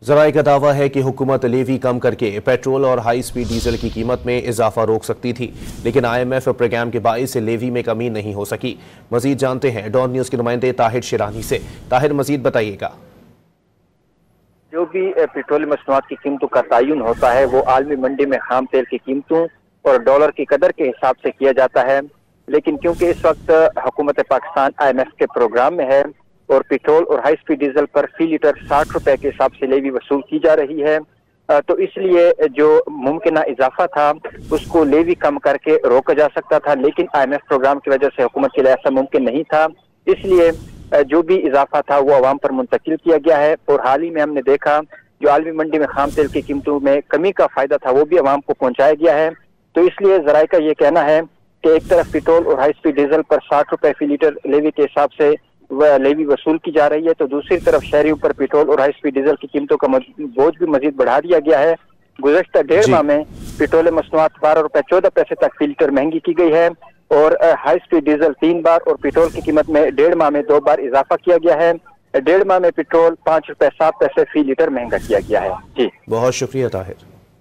ज़राए का दावा है कि हुकूमत लेवी कम करके पेट्रोल और हाई स्पीड डीजल की कीमत में इजाफा रोक सकती थी, लेकिन IMF प्रोग्राम के बाइस से लेवी में कमी नहीं हो सकी। मजीद जानते हैं डॉन न्यूज़ के नुमाइंदे ताहिर शिरानी से। ताहिर, मजीद बताइएगा। जो भी पेट्रोलियम मसनूआत की कीमतों का तयन होता है वो आलमी मंडी में खाम तेल की कीमतों और डॉलर की कदर के हिसाब से किया जाता है, लेकिन क्योंकि इस वक्त हुकूमत पाकिस्तान IMF के प्रोग्राम में है और पेट्रोल और हाई स्पीड डीजल पर फी लीटर 60 रुपए के हिसाब से लेवी वसूल की जा रही है, तो इसलिए जो मुमकिन इजाफा था उसको लेवी कम करके रोका जा सकता था, लेकिन IMF प्रोग्राम की वजह से हुकूमत के लिए ऐसा मुमकिन नहीं था। इसलिए जो भी इजाफा था वो अवाम पर मुंतकिल किया गया है और हाल ही में हमने देखा जो आलमी मंडी में खाम तेल की कीमतों में कमी का फायदा था वो भी अवाम को पहुंचाया गया है। तो इसलिए ज़राए का ये कहना है कि एक तरफ पेट्रोल और हाई स्पीड डीजल पर 60 रुपए फी लीटर लेवी के हिसाब से लेवी वसूल की जा रही है, तो दूसरी तरफ शहरियों पर पेट्रोल और हाई स्पीड डीजल की कीमतों का बोझ भी मजीद बढ़ा दिया गया है। गुज़श्ता 1.5 माह में पेट्रोल मसनूआत 12 रुपए 14 पैसे तक फी लीटर महंगी की गई है और हाई स्पीड डीजल 3 बार और पेट्रोल की कीमत में 1.5 माह में 2 बार इजाफा किया गया है। 1.5 माह में पेट्रोल 5 रुपए 7 पैसे फी लीटर महंगा किया गया है। जी, बहुत शुक्रिया ताहिर।